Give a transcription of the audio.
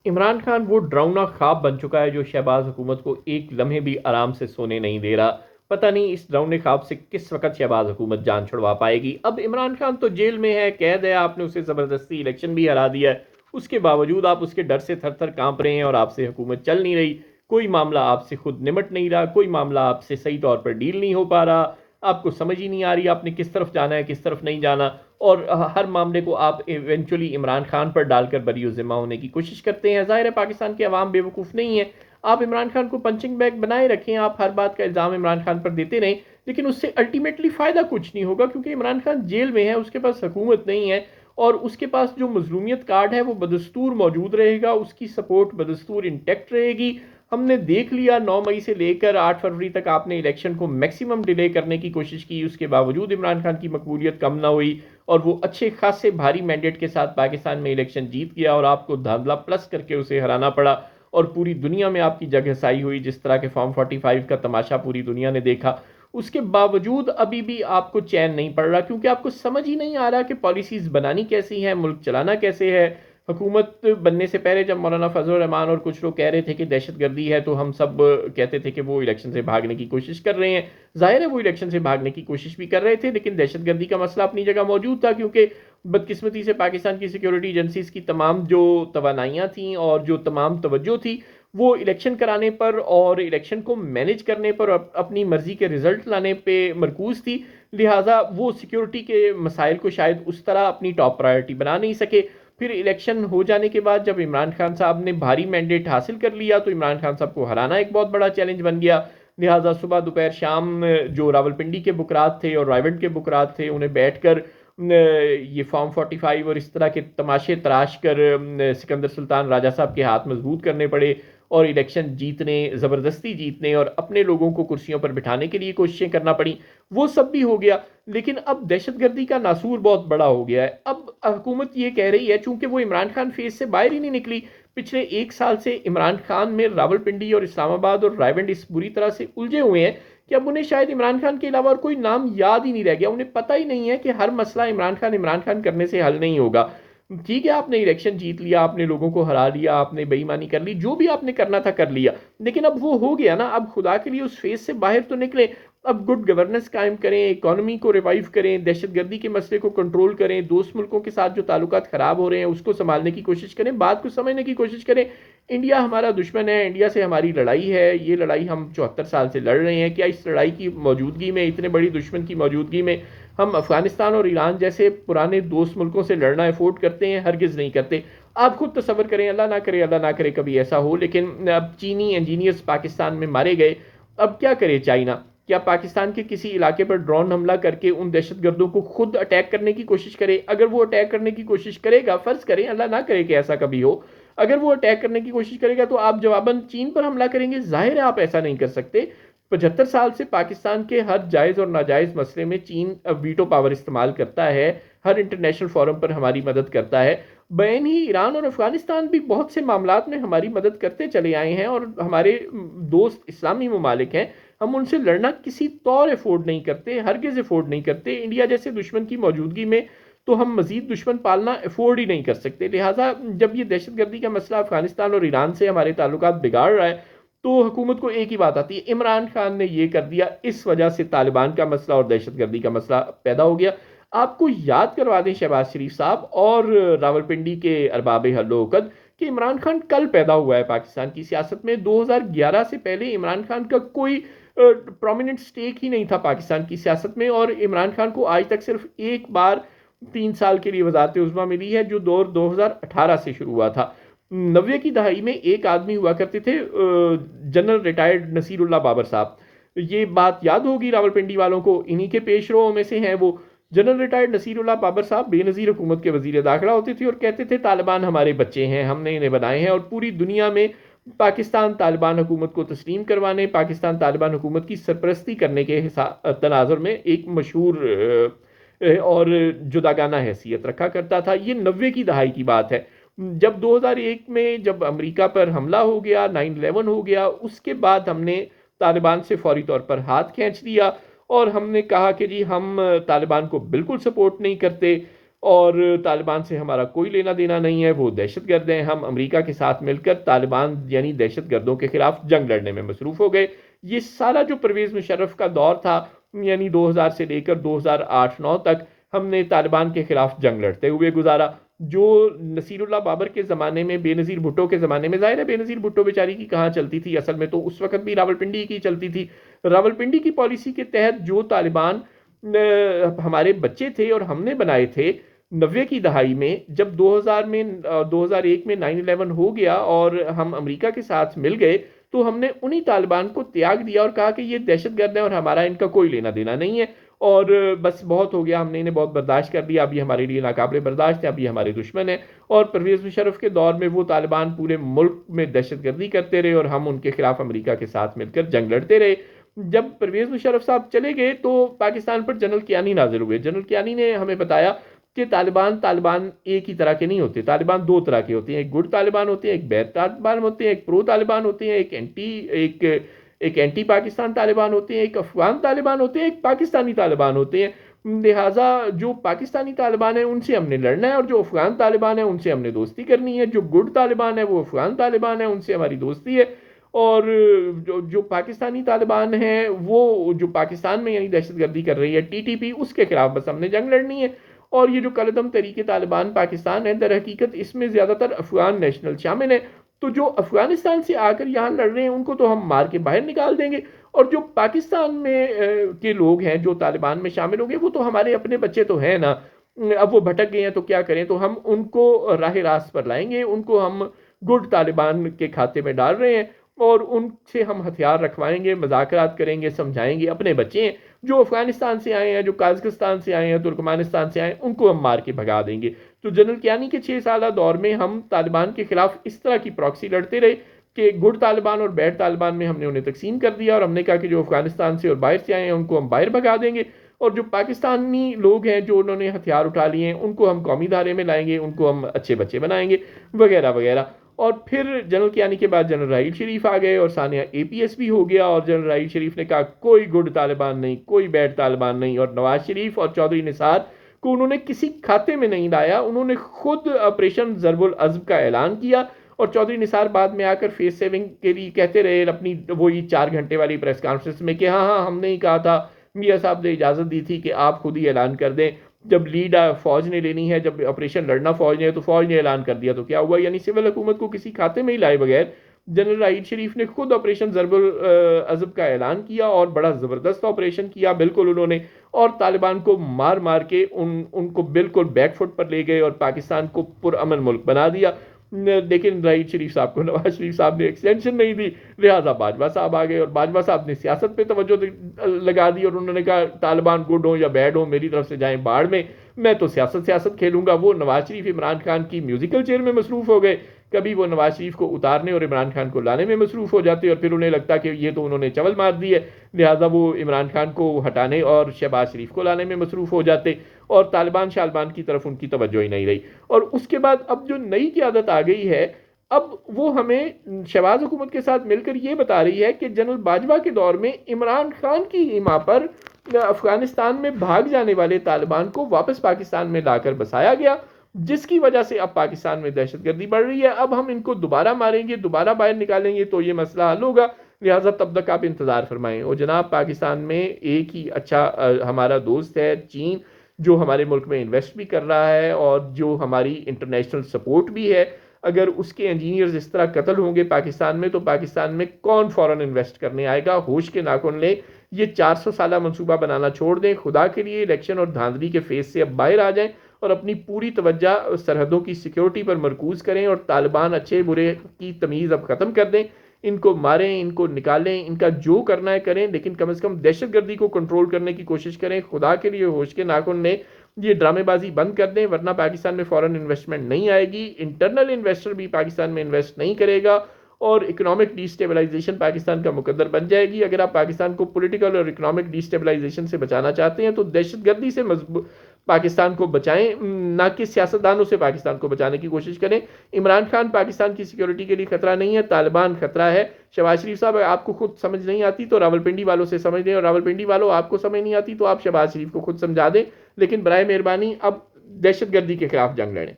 इमरान खान वो डरावना ख्वाब बन चुका है जो शहबाज हुकूमत को एक लम्हे भी आराम से सोने नहीं दे रहा। पता नहीं इस डरावने ख्वाब से किस वक्त शहबाज हुकूमत जान छुड़वा पाएगी। अब इमरान खान तो जेल में है, कैद है, आपने उसे ज़बरदस्ती इलेक्शन भी हरा दिया है, उसके बावजूद आप उसके डर से थर थर कांप रहे हैं और आपसे हुकूमत चल नहीं रही। कोई मामला आपसे खुद निमट नहीं रहा, कोई मामला आपसे सही तौर पर डील नहीं हो पा रहा। आपको समझ ही नहीं आ रही आपने किस तरफ जाना है, किस तरफ नहीं जाना। और हर मामले को आप इवेंचुअली इमरान खान पर डालकर बरी ज़िम्मा होने की कोशिश करते हैं। ज़ाहिर है पाकिस्तान के अवाम बेवकूफ़ नहीं है। आप इमरान खान को पंचिंग बैग बनाए रखें, आप हर बात का इल्ज़ाम इमरान खान पर देते रहें, लेकिन उससे अल्टीमेटली फ़ायदा कुछ नहीं होगा, क्योंकि इमरान खान जेल में है, उसके पास हुकूमत नहीं है और उसके पास जो मजलूमियत कार्ड है वो बदस्तूर मौजूद रहेगा, उसकी सपोर्ट बदस्तूर इंटेक्ट रहेगी। हमने देख लिया 9 मई से लेकर 8 फरवरी तक आपने इलेक्शन को मैक्सिमम डिले करने की कोशिश की, उसके बावजूद इमरान खान की मकबूलियत कम ना हुई और वो अच्छे खासे भारी मैंडेट के साथ पाकिस्तान में इलेक्शन जीत गया और आपको धांधला प्लस करके उसे हराना पड़ा और पूरी दुनिया में आपकी जगहसाई हुई। जिस तरह के फॉर्म 45 का तमाशा पूरी दुनिया ने देखा, उसके बावजूद अभी भी आपको चैन नहीं पड़ रहा, क्योंकि आपको समझ ही नहीं आ रहा कि पॉलिसीज बनानी कैसी है, मुल्क चलाना कैसे है। हुकूमत बनने से पहले जब मौलाना फजल रहमान और कुछ लोग कह रहे थे कि दहशतगर्दी है, तो हम सब कहते थे कि वो इलेक्शन से भागने की कोशिश कर रहे हैं। जाहिर है वो इलेक्शन से भागने की कोशिश भी कर रहे थे, लेकिन दहशतगर्दी का मसला अपनी जगह मौजूद था, क्योंकि बदकिस्मती से पाकिस्तान की सिक्योरिटी एजेंसीज की तमाम जो तवानाइयाँ थी और जो तमाम तवज्जो थी वो इलेक्शन कराने पर और इलेक्शन को मैनेज करने पर और अपनी मर्जी के रिजल्ट लाने पे मरकूज थी। लिहाजा वो सिक्योरिटी के मसाइल को शायद उस तरह अपनी टॉप प्रायोरिटी बना नहीं सके। फिर इलेक्शन हो जाने के बाद जब इमरान खान साहब ने भारी मैंडेट हासिल कर लिया, तो इमरान खान साहब को हराना एक बहुत बड़ा चैलेंज बन गया। लिहाजा सुबह दोपहर शाम जो रावलपिंडी के बुकरात थे और रायवंड के बुकरात थे, उन्हें बैठकर ये फॉर्म 45 और इस तरह के तमाशे तराश कर सिकंदर सुल्तान राजा साहब के हाथ मजबूत करने पड़े और इलेक्शन जीतने, ज़बरदस्ती जीतने और अपने लोगों को कुर्सियों पर बिठाने के लिए कोशिशें करना पड़ी। वो सब भी हो गया, लेकिन अब दहशतगर्दी का नासूर बहुत बड़ा हो गया है। अब हुकूमत ये कह रही है, चूंकि वो इमरान खान फेस से बाहर ही नहीं निकली, पिछले 1 साल से इमरान खान में रावलपिंडी और इस्लामाबाद और रायवंड इस बुरी तरह से उलझे हुए हैं कि अब उन्हें शायद इमरान खान के अलावा और कोई नाम याद ही नहीं रह गया। उन्हें पता ही नहीं है कि हर मसला इमरान खान करने से हल नहीं होगा। ठीक है, आपने इलेक्शन जीत लिया, आपने लोगों को हरा लिया, आपने बेईमानी कर ली, जो भी आपने करना था कर लिया, लेकिन अब वो हो गया ना। अब खुदा के लिए उस फेज से बाहर तो निकले। अब गुड गवर्नेंस कायम करें, इकोनॉमी को रिवाइव करें, दहशतगर्दी के मसले को कंट्रोल करें, दोस्त मुल्कों के साथ जो ताल्लुकात खराब हो रहे हैं उसको संभालने की कोशिश करें, बात को समझने की कोशिश करें। इंडिया हमारा दुश्मन है, इंडिया से हमारी लड़ाई है, ये लड़ाई हम 74 साल से लड़ रहे हैं। क्या इस लड़ाई की मौजूदगी में, इतने बड़ी दुश्मन की मौजूदगी में, हम अफगानिस्तान और ईरान जैसे पुराने दोस्त मुल्कों से लड़ना अफोर्ड करते हैं? हरगिज़ नहीं करते। आप खुद तसव्वुर करें, अल्लाह ना करे, अल्लाह ना करे कभी ऐसा हो, लेकिन अब चीनी इंजीनियर्स पाकिस्तान में मारे गए। अब क्या करे चाइना? क्या पाकिस्तान के किसी इलाके पर ड्रोन हमला करके उन दहशतगर्दों को खुद अटैक करने की कोशिश करे? अगर वो अटैक करने की कोशिश करेगा, फर्ज करें अल्लाह ना करे कि ऐसा कभी हो, अगर वो अटैक करने की कोशिश करेगा तो आप जवाबन चीन पर हमला करेंगे? जाहिर है आप ऐसा नहीं कर सकते। 75 साल से पाकिस्तान के हर जायज़ और नाजायज़ मसले में चीन वीटो पावर इस्तेमाल करता है, हर इंटरनेशनल फोरम पर हमारी मदद करता है। बैन ही ईरान और अफगानिस्तान भी बहुत से मामलात में हमारी मदद करते चले आए हैं और हमारे दोस्त इस्लामी ममालिक हैं। हम उनसे लड़ना किसी तौर अफोर्ड नहीं करते, हरगिज़ अफोर्ड नहीं करते। इंडिया जैसे दुश्मन की मौजूदगी में तो हम मजीद दुश्मन पालना अफोर्ड ही नहीं कर सकते। लिहाजा जब ये दहशतगर्दी का मसला अफगानिस्तान और ईरान से हमारे ताल्लुकात बिगाड़ रहा है, तो हुकूमत को एक ही बात आती है, इमरान खान ने ये कर दिया, इस वजह से तालिबान का मसला और दहशतगर्दी का मसला पैदा हो गया। आपको याद करवा दें शहबाज शरीफ साहब और रावलपिंडी के अरबाब हल्लो-उक़द कि इमरान खान कल पैदा हुआ है पाकिस्तान की सियासत में। 2011 से पहले इमरान खान का कोई प्रोमिनेंट स्टेक ही नहीं था पाकिस्तान की सियासत में, और इमरान खान को आज तक सिर्फ एक बार 3 साल के लिए वजारत उज़्मा मिली है, जो दौर 2018 से शुरू हुआ था। 90 की दहाई में एक आदमी हुआ करते थे, जनरल रिटायर्ड नसीरुल्लाह बाबर साहब। ये बात याद होगी रावलपिंडी वालों को, इन्हीं के पेशरों में से हैं वो। जनरल रिटायर्ड नसीरुल्लाह बाबर साहब बेनज़ीर हुकूमत के वजीर दाखिला होते थे और कहते थे तालिबान हमारे बच्चे हैं, हमने इन्हें बनाए हैं, और पूरी दुनिया में पाकिस्तान तालिबान हुकूमत को तस्लीम करवाने, पाकिस्तान तालिबान हुकूमत की सरपरस्ती करने के तनाजुर में एक मशहूर और जुदागाना हैसियत रखा करता था। ये 90 की दहाई की बात है। जब 2001 में जब अमेरिका पर हमला हो गया, 9/11 हो गया, उसके बाद हमने तालिबान से फौरी तौर पर हाथ खींच लिया और हमने कहा कि जी हम तालिबान को बिल्कुल सपोर्ट नहीं करते। और तालिबान से हमारा कोई लेना देना नहीं है, वो दहशतगर्द हैं। हम अमेरिका के साथ मिलकर तालिबान यानी दहशतगर्दों के खिलाफ जंग लड़ने में मसरूफ़ हो गए। ये सारा जो परवेज़ मुशर्रफ का दौर था, यानी 2000 से लेकर 2008-9 तक हमने तालिबान के खिलाफ जंग लड़ते हुए गुजारा। जो नसीरुल्लाह बाबर के ज़माने में, बेनज़ीर भुट्टो के ज़माने में, ज़ाहिर है बेनज़ीर भुट्टो बेचारी की कहाँ चलती थी, असल में तो उस वक़्त भी रावलपिंडी की चलती थी। रावलपिंडी की पॉलिसी के तहत जो तालिबान हमारे बच्चे थे और हमने बनाए थे 90 की दहाई में, जब 2000 में 2001 में 9/11 हो गया और हम अमेरिका के साथ मिल गए, तो हमने उन्हीं तालिबान को त्याग दिया और कहा कि ये दहशतगर्द हैं और हमारा इनका कोई लेना देना नहीं है और बस बहुत हो गया, हमने इन्हें बहुत बर्दाश्त कर लिया, अब ये हमारे लिए नाकाबिले बर्दाश्त है, अब ये हमारे दुश्मन हैं। और परवेज़ मुशर्रफ के दौर में वो तालिबान पूरे मुल्क में दहशतगर्दी करते रहे और हम उनके खिलाफ अमेरिका के साथ मिलकर जंग लड़ते रहे। जब परवेज़ मुशर्रफ साहब चले गए तो पाकिस्तान पर जनरल कियानी नाज़िल हुए। जनरल कियानी ने हमें बताया कि तालिबान एक ही तरह के नहीं होते, तालिबान दो तरह के होते हैं, एक गुड तालिबान होते हैं, एक बैड तालिबान होते हैं, एक प्रो तालिबान होते हैं, एक एंटी पाकिस्तान तालिबान होते हैं, एक अफगान तालिबान होते हैं, एक पाकिस्तानी तालिबान होते हैं। लिहाजा जो पाकिस्तानी तालिबान है उनसे हमने लड़ना है और जो अफगान तालिबान है उनसे हमने दोस्ती करनी है। जो गुड तालिबान है वो अफगान तालिबान है, उनसे हमारी दोस्ती है। और जो जो पाकिस्तानी तालिबान है वो जो पाकिस्तान में यानी दहशतगर्दी कर रही है टीटीपी, उसके खिलाफ बस हमने जंग लड़नी है। और ये जो कलदम तरीके तालिबान पाकिस्तान है, दर हकीकत इसमें ज़्यादातर अफगान नेशनल शामिल है। तो जो अफगानिस्तान से आकर यहाँ लड़ रहे हैं उनको तो हम मार के बाहर निकाल देंगे, और जो पाकिस्तान में के लोग हैं जो तालिबान में शामिल होंगे वो तो हमारे अपने बच्चे तो हैं ना। अब वो भटक गए हैं तो क्या करें, तो हम उनको राह रास्त पर लाएंगे, उनको हम गुड तालिबान के खाते में डाल रहे हैं और उनसे हम हथियार रखवाएंगे, मज़ाकरात करेंगे, समझाएंगे। अपने बच्चे हैं जो अफगानिस्तान से आए हैं, जो काज़किस्तान से आए हैं, तुर्कमानिस्तान से आए हैं, उनको हम मार के भगा देंगे। तो जनरल कियानी के 6 साल दौर में हम तालिबान के खिलाफ इस तरह की प्रॉक्सी लड़ते रहे कि गुड तालिबान और बैड तालिबान में हमने उन्हें तकसीम कर दिया और हमने कहा कि जो अफगानिस्तान से और बाहर से आए हैं उनको हम बाहर भगा देंगे, और जो पाकिस्तानी लोग हैं जो उन्होंने हथियार उठा लिए हैं उनको हम कौमी धारे में लाएंगे, उनको हम अच्छे बच्चे बनाएंगे, वगैरह वगैरह। और फिर जनरल कियानी के बाद जनरल राहील शरीफ आ गए और सानिया एपीएस भी हो गया, और जनरल राहील शरीफ ने कहा कोई गुड तालिबान नहीं, कोई बैड तालिबान नहीं, और नवाज शरीफ और चौधरी निसार को उन्होंने किसी खाते में नहीं लाया। उन्होंने खुद ऑपरेशन ज़रबुल अज़्ब का ऐलान किया और चौधरी निसार बाद में आकर फेस सेविंग के लिए कहते रहे अपनी वही 4 घंटे वाली प्रेस कॉन्फ्रेंस में कि हाँ हाँ हमने ही कहा था, मियाँ साहब ने इजाज़त दी थी कि आप खुद ही ऐलान कर दें। जब लीड फौज ने लेनी है, जब ऑपरेशन लड़ना फौज ने, तो फौज ने ऐलान कर दिया तो क्या हुआ, यानी सिविल हुकूमत को किसी खाते में ही लाए बगैर जनरल राहील शरीफ ने खुद ऑपरेशन ज़रबुल अज़ब का ऐलान किया और बड़ा ज़बरदस्त ऑपरेशन किया बिल्कुल उन्होंने, और तालिबान को मार मार के उनको बिल्कुल बैकफुट पर ले गए और पाकिस्तान को पुरअमन मुल्क बना दिया। लेकिन राहील शरीफ साहब को नवाज शरीफ साहब ने एक्सटेंशन नहीं दी, लिहाजा बाजवा साहब आ गए और बाजवा साहब ने सियासत पे तवज्जो लगा दी और उन्होंने कहा तालिबान गुड हो या बैड हो मेरी तरफ से जाएं बाढ़ में, मैं तो सियासत सियासत खेलूंगा। वो नवाज शरीफ इमरान खान की म्यूजिकल चेयर में मसरूफ़ हो गए, कभी वो नवाज शरीफ को उतारने और इमरान खान को लाने में मसरूफ़ हो जाते और फिर उन्हें लगता कि ये तो उन्होंने चवल मार दी है, लिहाजा वो इमरान खान को हटाने और शहबाज शरीफ को लाने में मसरूफ़ हो जाते और तालिबान शालिबान की तरफ उनकी तवज्जो ही नहीं रही। और उसके बाद अब जो नई क़यादत आ गई है, अब वो हमें शहबाज हुकूमत के साथ मिलकर ये बता रही है कि जनरल बाजवा के दौर में इमरान खान की हिमा पर अफगानिस्तान में भाग जाने वाले तालिबान को वापस पाकिस्तान में लाकर बसाया गया, जिसकी वजह से अब पाकिस्तान में दहशतगर्दी बढ़ रही है। अब हम इनको दोबारा मारेंगे, दोबारा बाहर निकालेंगे तो ये मसला हल होगा, लिहाजा तब तक आप इंतज़ार फरमाएं। और जनाब पाकिस्तान में एक ही अच्छा हमारा दोस्त है चीन, जो हमारे मुल्क में इन्वेस्ट भी कर रहा है और जो हमारी इंटरनेशनल सपोर्ट भी है। अगर उसके इंजीनियर्स इस तरह कत्ल होंगे पाकिस्तान में तो पाकिस्तान में कौन फ़ौरन इन्वेस्ट करने आएगा। होश के नाखून लें, ये 400 साला मनसूबा बनाना छोड़ दें, खुदा के लिए इलेक्शन और धांधली के फेस से अब बाहर आ जाएं और अपनी पूरी तवज्जो सरहदों की सिक्योरिटी पर मरकूज़ करें और तालिबान अच्छे बुरे की तमीज़ अब ख़त्म कर दें। इनको मारें, इनको निकालें, इनका जो करना है करें, लेकिन कम से कम दहशतगर्दी को कंट्रोल करने की कोशिश करें। खुदा के लिए होश के नाखून लें, ये ड्रामेबाजी बंद कर दें, वरना पाकिस्तान में फ़ॉरेन इन्वेस्टमेंट नहीं आएगी, इंटरनल इन्वेस्टर भी पाकिस्तान में इन्वेस्ट नहीं करेगा और इकोनॉमिक डिस्टेबलाइजेशन पाकिस्तान का मुकद्दर बन जाएगी। अगर आप पाकिस्तान को पॉलिटिकल और इकोनॉमिक डिस्टेबलाइजेशन से बचाना चाहते हैं तो दहशतगर्दी से पाकिस्तान को बचाएं, ना कि सियासतदानों से पाकिस्तान को बचाने की कोशिश करें। इमरान खान पाकिस्तान की सिक्योरिटी के लिए खतरा नहीं है, तालिबान खतरा है। शहबाज शरीफ साहब आपको खुद समझ नहीं आती तो रावलपिंडी वालों से समझ लें, और रावलपिंडी वालों आपको समझ नहीं आती तो आप शहबाज शरीफ को खुद समझा दें। लेकिन बराए मेहरबानी अब दहशतगर्दी के खिलाफ जंग लड़ें।